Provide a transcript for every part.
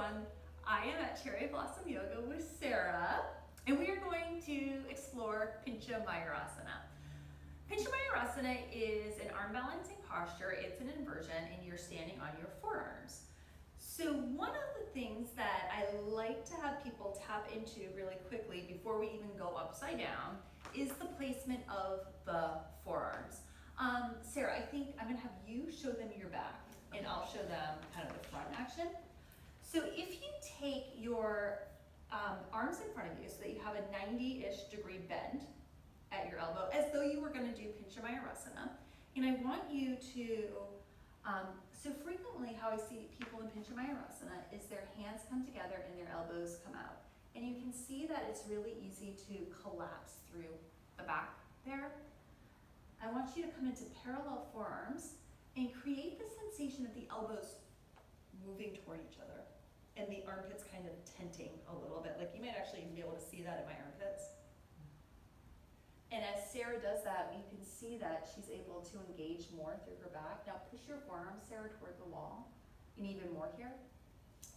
everyone. I am at Cherry Blossom Yoga with Sarah, and we are going to explore Pincha Mayurasana. Pincha Mayurasana is an arm balancing posture. It's an inversion, and you're standing on your forearms. So one of the things that I like to have people tap into really quickly before we even go upside down is the placement of the forearms. Sarah, I think I'm gonna have you show them your back, and I'll show them kind of the front action. So if you take your arms in front of you so that you have a 90-ish degree bend at your elbow, as though you were gonna do Pincha Mayurasana, and I want you to, so frequently how I see people in Pincha Mayurasana is their hands come together and their elbows come out. And you can see that it's really easy to collapse through the back there. I want you to come into parallel forearms and create the sensation of the elbows moving toward each other and the armpits kind of tenting a little bit. Like you might actually even be able to see that in my armpits. And as Sarah does that, you can see that she's able to engage more through her back. Now push your forearms, Sarah, toward the wall, and even more here.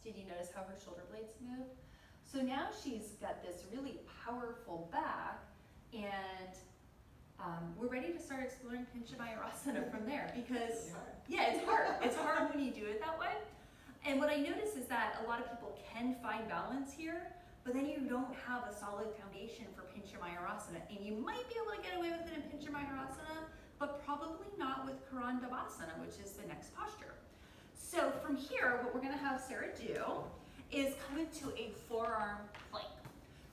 Did you notice how her shoulder blades move? So now she's got this really powerful back, and we're ready to start exploring Pincha Mayurasana from there because, yeah, it's hard. It's hard when you do it that way. And what I notice is that a lot of people can find balance here, but then you don't have a solid foundation for Pincha Mayurasana. And you might be able to get away with it in Pincha Mayurasana, but probably not with Karandavasana, which is the next posture. So from here, what we're gonna have Sarah do is come into a forearm plank.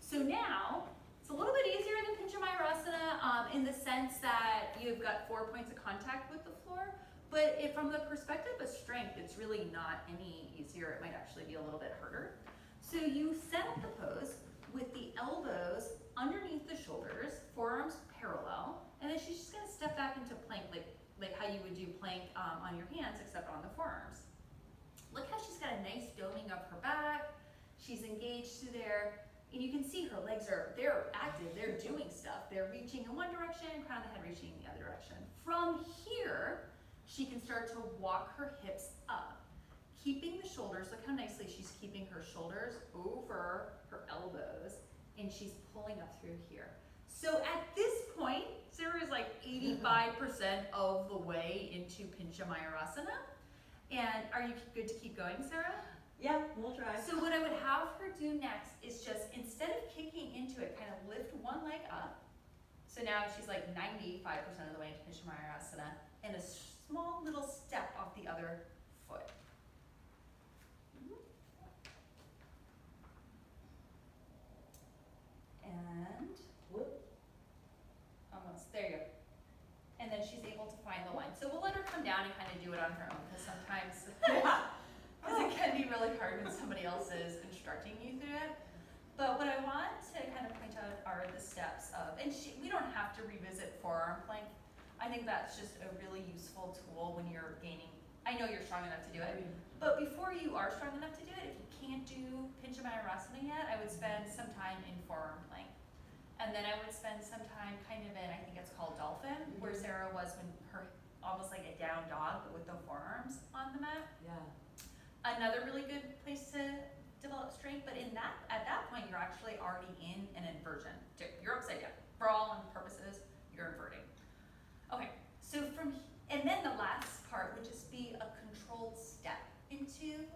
So now, it's a little bit easier than Pincha Mayurasana in the sense that you've got 4 points of contact with the floor, but from the perspective of strength, it's really not any easier. It might actually be a little bit harder. So you set up the pose with the elbows underneath the shoulders, forearms parallel, and then she's just gonna step back into plank like how you would do plank on your hands, except on the forearms. Look how she's got a nice doming of her back. She's engaged through there. And you can see her legs they're active, they're doing stuff. They're reaching in one direction, crown of the head reaching in the other direction. From here, she can start to walk her hips up, keeping the shoulders, look how nicely she's keeping her shoulders over her elbows, and she's pulling up through here. So at this point, Sarah is like 85% of the way into Pincha Mayurasana. And are you good to keep going, Sarah? Yeah, we'll try. So what I would have her do next is just, instead of kicking into it, kind of lift one leg up. So now she's like 95% of the way into Pincha Mayurasana, and a small little step off the other foot. And almost, there you go. And then she's able to find the line. So we'll let her come down and kind of do it on her own, because sometimes, because it can be really hard when somebody else is instructing you through it. But what I want to kind of point out are the steps of, and we don't have to revisit forearm plank. I think that's just a really useful tool when you're gaining, I know you're strong enough to do it, but before you are strong enough to do it, if you can't do Pincha Mayurasana yet, I would spend some time in forearm plank. And then I would spend some time kind of in, I think it's called dolphin, where Sarah was when her, almost like a down dog, but with the forearms on the mat. Yeah. Another really good place to develop strength, but at that point, you're actually already in an inversion. You're upside down. For all purposes, you're inverting. Okay, so and then the last part would just be a controlled step into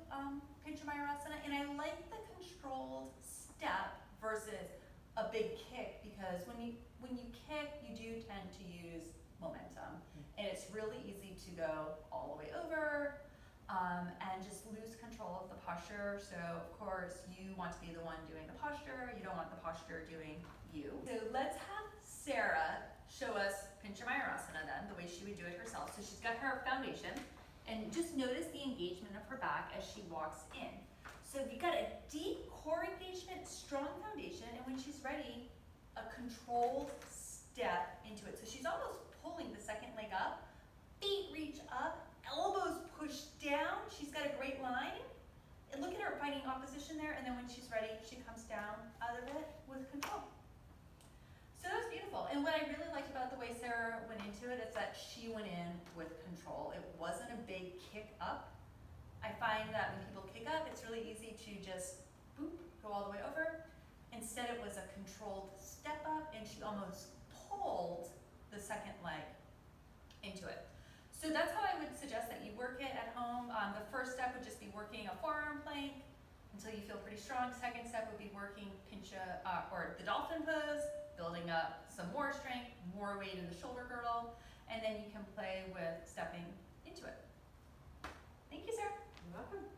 Pincha Mayurasana, and I like the controlled step versus a big kick, because when you kick, you do tend to use momentum, and it's really easy to go all the way over and just lose control of the posture. So of course you want to be the one doing the posture, you don't want the posture doing you. So let's have Sarah show us Pincha Mayurasana then, the way she would do it herself. So she's got her foundation, and just notice the engagement of her back as she walks in. So you've got a deep core engagement, strong foundation, and when she's ready, a controlled step into it. So she's almost pulling the second leg up, feet reach up, elbows push down. She's got a great line. And look at her fighting opposition there, and then when she's ready, she comes down out of it with control. So that was beautiful. And what I really liked about the way Sarah went into it is that she went in with control. It wasn't a big kick up. I find that when people kick up, it's really easy to just boop, go all the way over. Instead it was a controlled step up, and she almost pulled the second leg into it. So that's how I would suggest that you work it at home. The first step would just be working a forearm plank until you feel pretty strong. Second step would be working pincha or the dolphin pose, building up some more strength, more weight in the shoulder girdle, and then you can play with stepping into it. Thank you, Sarah. You're welcome.